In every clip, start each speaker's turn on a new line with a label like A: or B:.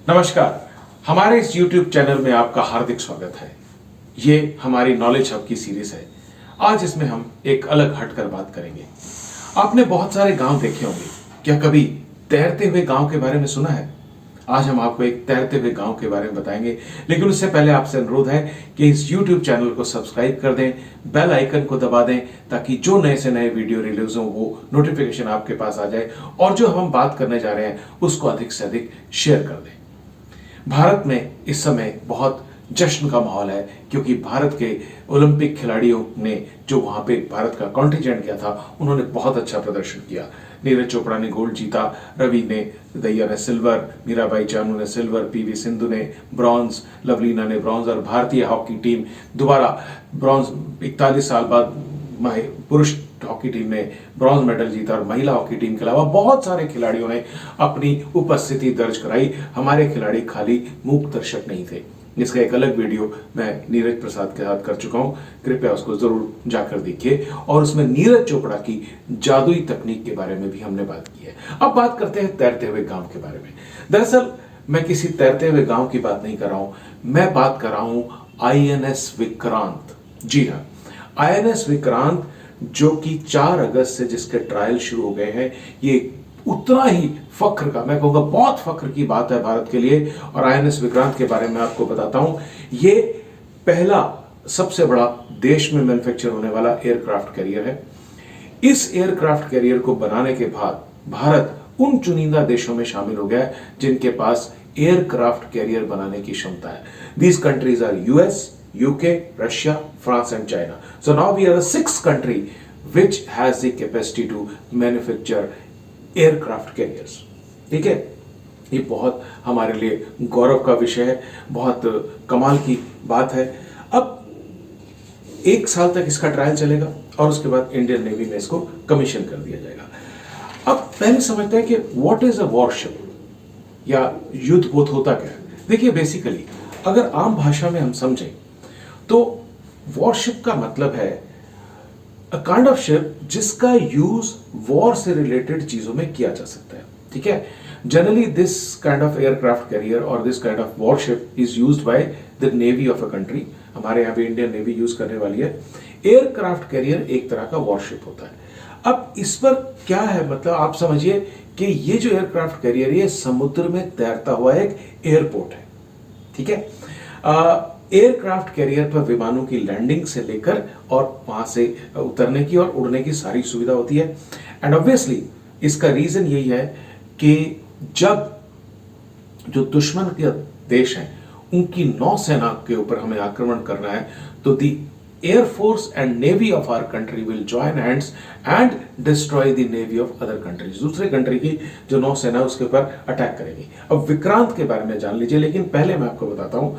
A: नमस्कार। हमारे इस YouTube चैनल में आपका हार्दिक स्वागत है। ये हमारी नॉलेज हब की सीरीज है। आज इसमें हम एक अलग हटकर बात करेंगे। आपने बहुत सारे गांव देखे होंगे, क्या कभी तैरते हुए गांव के बारे में सुना है? आज हम आपको एक तैरते हुए गांव के बारे में बताएंगे, लेकिन उससे पहले आपसे अनुरोध है कि इस YouTube चैनल को सब्सक्राइब कर दें, बेल आइकन को दबा दें, ताकि जो नए से नए वीडियो रिलीज हो वो नोटिफिकेशन आपके पास आ जाए और जो हम बात करने जा रहे हैं उसको अधिक से अधिक शेयर कर दें। भारत में इस समय बहुत जश्न का माहौल है, क्योंकि भारत के ओलंपिक खिलाड़ियों ने जो वहां पे भारत का कॉन्टिजेंट किया था, उन्होंने बहुत अच्छा प्रदर्शन किया। नीरज चोपड़ा ने गोल्ड जीता, रवि ने दैया ने सिल्वर, मीराबाई चानू ने सिल्वर, पीवी सिंधु ने ब्रॉन्ज, लवलीना ने ब्रॉन्ज और भारतीय हॉकी टीम दोबारा ब्रॉन्ज 41 साल बाद पुरुष हॉकी टीम ने ब्रॉन्ज मेडल जीता और महिला हॉकी टीम के अलावा बहुत सारे खिलाड़ियों ने अपनी उपस्थिति दर्ज कराई। हमारे खिलाड़ी खाली मूक दर्शक नहीं थे। इसका एक अलग वीडियो मैं नीरज प्रसाद के साथ कर चुका हूं, कृपया उसको जरूर जाकर देखिए। और उसमें नीरज चोपड़ा की जादुई तकनीक के बारे में भी हमने बात की है। अब बात करते हैं तैरते हुए गांव के बारे में। दरअसल मैं किसी तैरते हुए गांव की बात नहीं कर रहा हूं, मैं बात कर रहा हूं INS विक्रांत। जी हाँ, INS विक्रांत जो कि 4 अगस्त से जिसके ट्रायल शुरू हो गए हैं, ये उतना ही फख्र का, मैं कहूंगा बहुत फख्र की बात है भारत के लिए। और INS विक्रांत के बारे में आपको बताता हूं, ये पहला सबसे बड़ा देश में मैन्युफैक्चर होने वाला एयरक्राफ्ट कैरियर है। इस एयरक्राफ्ट कैरियर को बनाने के बाद भारत उन चुनिंदा देशों में शामिल हो गया जिनके पास एयरक्राफ्ट कैरियर बनाने की क्षमता है। These countries are US, UK, Russia, France and China. So now we are a 6th country which has the capacity to manufacture aircraft carriers. ठीक है, ये बहुत हमारे लिए गौरव का विषय है, बहुत कमाल की बात है। अब 1 साल तक इसका ट्रायल चलेगा और उसके बाद इंडियन नेवी में इसको कमीशन कर दिया जाएगा। अब पहले समझते हैं कि व्हाट इज अ वॉरशिप या युद्ध पोत होता क्या है। देखिए, बेसिकली अगर आम भाषा में हम समझें तो वॉरशिप का मतलब है अ काइंड ऑफ शिप जिसका यूज वॉर से रिलेटेड चीजों में किया जा सकता है। ठीक है, generally this kind of aircraft carrier और this kind of warship is used by the navy of a country. हमारे यहाँ पे इंडियन नेवी यूज करने वाली है। एयरक्राफ्ट कैरियर एक तरह का वॉरशिप होता है। अब इस पर क्या है, मतलब आप समझिए कि ये जो एयरक्राफ्ट कैरियर ये समुद्र में तैरता हुआ एक एयरपोर्ट है। ठीक है, एयरक्राफ्ट कैरियर पर विमानों की लैंडिंग से लेकर और वहां से उतरने की और उड़ने की सारी सुविधा होती है। एंड ऑब्वियसली इसका रीजन यही है कि जब जो दुश्मन के देश हैं उनकी नौसेना के ऊपर हमें आक्रमण करना है, तो the air force and navy of our country will join hands and destroy the navy of other countries. दूसरे कंट्री की जो नौसेना उसके ऊपर अटैक करेगी। अब विक्रांत के बारे में जान लीजिए, लेकिन पहले मैं आपको बताता हूं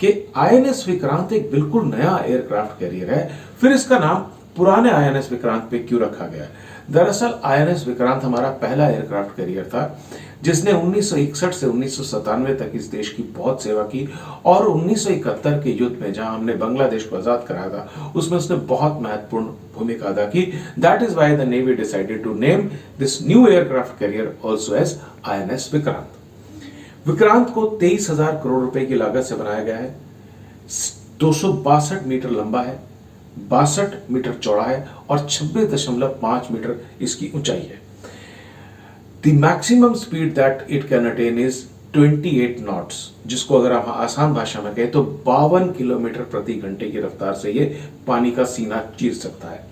A: कि INS विक्रांत एक बिल्कुल नया एयरक्राफ्ट कैरियर है। फिर इसका नाम पुराने INS विक्रांत पे क्यों रखा गया है? दरअसल INS विक्रांत हमारा पहला एयरक्राफ्ट कैरियर था जिसने 1961 से 1997 तक इस देश की बहुत सेवा की। और 1971 के युद्ध में जहां हमने बांग्लादेश को आजाद कराया था, उसमें उसने बहुत महत्वपूर्ण भूमिका अदा की। That is why the navy decided to name this new aircraft carrier also as INS Vikrant. Vikrant को 23,000 करोड़ रुपए की लागत से बनाया गया है। 262 मीटर लंबा है, 62 मीटर चौड़ा है और 26.5 मीटर इसकी ऊंचाई है। The maximum speed that it can attain is 28 knots, जिसको अगर आप आसान भाषा में कहें तो 52 किलोमीटर प्रति घंटे की रफ्तार से ये पानी का सीना चीर सकता है।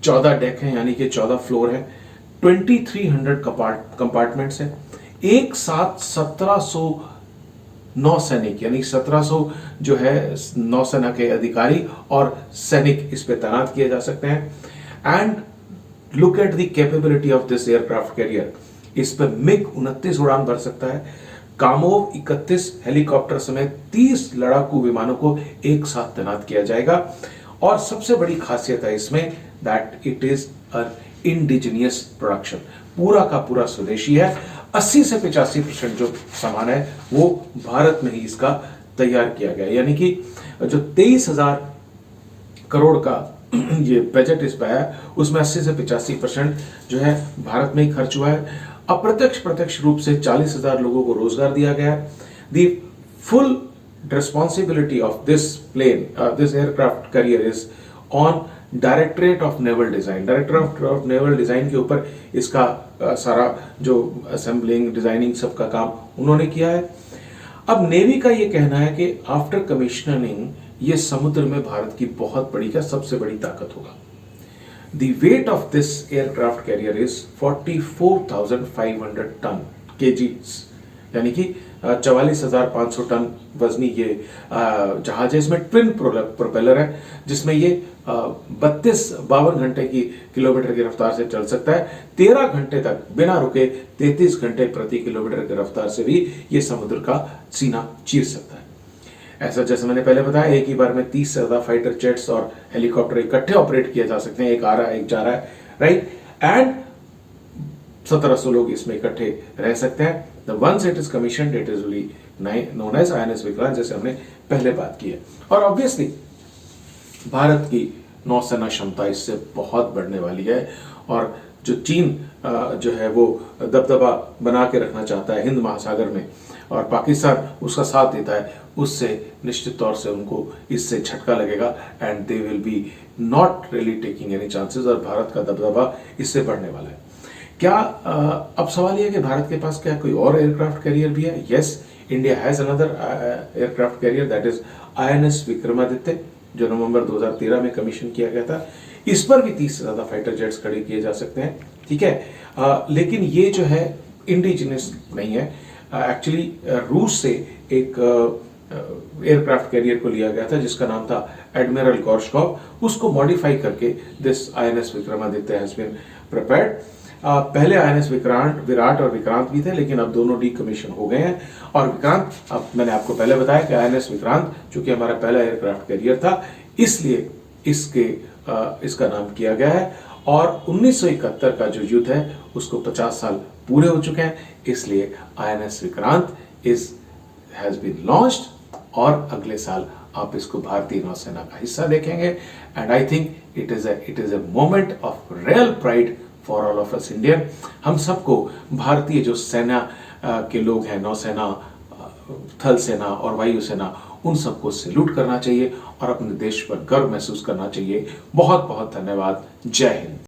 A: 14 डेक है, यानी कि 14 फ्लोर है, 2300 कंपार्टमेंट्स है। एक साथ 1700 नौसैनिक यानी 1700 जो है नौसेना के अधिकारी और सैनिक इस पे तैनात किए जा सकते हैं। And look at the capability of this aircraft career. इस पर मिग 29 उड़ान भर सकता है। कामोव 31 हेलीकॉप्टर समेत 30 लड़ाकू विमानों को एक साथ तैनात किया जाएगा। और सबसे बड़ी खासियत है इसमें that it is a indigenous production, पूरा का पूरा स्वदेशी है। 80 से 85% जो सामान है वो भारत में ही इसका तैयार किया गया, यानी कि जो 23,000 करोड़ का ये बजट इस पे है उसमें 80 से 85% जो है भारत में ही खर्च हुआ है। अप्रत्यक्ष प्रत्यक्ष रूप से 40,000 लोगों को रोजगार दिया गया है। The full responsibility of this plane, this aircraft carrier is on directorate of naval design. Directorate of naval design के ऊपर इसका सारा जो असेंबलिंग डिजाइनिंग सबका काम उन्होंने किया है। अब नेवी का ये कहना है कि आफ्टर कमीशनिंग ये समुद्र में भारत की बहुत बड़ी क्या सबसे बड़ी ताकत होगा। The weight of this aircraft carrier is 44,500 ton kgs, यानी कि 44,500 टन वजनी ये जहाज है। इसमें ट्विन प्रोपेलर है जिसमें ये 52 घंटे की किलोमीटर की रफ्तार से चल सकता है। 13 घंटे तक बिना रुके 33 घंटे प्रति किलोमीटर की रफ्तार से भी ये समुद्र का सीना चीर सकता है। ऐसा जैसे मैंने पहले बताया, एक ही बार में 30 से ज्यादा फाइटर जेट्स और हेलीकॉप्टर इकट्ठे ऑपरेट किए जा सकते हैं। एक आ रहा है, एक जा रहा है, राइट, एंड 1700 लोग इसमें इकट्ठे रह सकते हैं। Once it is commissioned, it is known as INS Vikrant, जैसे हमने पहले बात की है। और ऑब्वियसली भारत की नौसेना क्षमता इससे बहुत बढ़ने वाली है, और जो चीन जो है वो दबदबा बना के रखना चाहता है हिंद महासागर में, और पाकिस्तान उसका साथ देता है, उससे निश्चित तौर से उनको इससे झटका लगेगा and they will be not really taking any chances, और भारत का दबदबा इससे बढ़ने वाला है। क्या अब सवाल यह है कि भारत के पास क्या कोई और एयरक्राफ्ट कैरियर भी है? Yes, India has another aircraft carrier, that is INS Vikramaditya, जो नवंबर 2013 में कमीशन किया गया था। इस पर भी 30 से ज्यादा फाइटर जेट्स खड़े किए जा सकते हैं, ठीक है। लेकिन ये जो है इंडिजिनस नहीं है। एक्चुअली रूस से एक एयरक्राफ्ट कैरियर को लिया गया था जिसका नाम था एडमिरल गोर्शकॉव, उसको मॉडिफाई करके this INS Vikramaditya has been prepared. पहले INS विराट और विक्रांत भी थे, लेकिन अब दोनों डीकमीशन हो गए हैं। और विक्रांत, अब मैंने आपको पहले बताया कि INS विक्रांत चूंकि हमारा पहला एयरक्राफ्ट कैरियर था, इसलिए इसका नाम किया गया है। और 1971 का जो युद्ध है उसको 50 साल पूरे हो चुके हैं, इसलिए INS Vikrant has been launched, और अगले साल आप इसको भारतीय नौसेना का हिस्सा देखेंगे। And I think it is a moment of real pride for all of us Indian. हम सबको भारतीय जो सेना के लोग हैं, नौसेना, थल सेना और वायुसेना, उन सबको सैल्यूट करना चाहिए और अपने देश पर गर्व महसूस करना चाहिए। बहुत बहुत धन्यवाद। जय हिंद।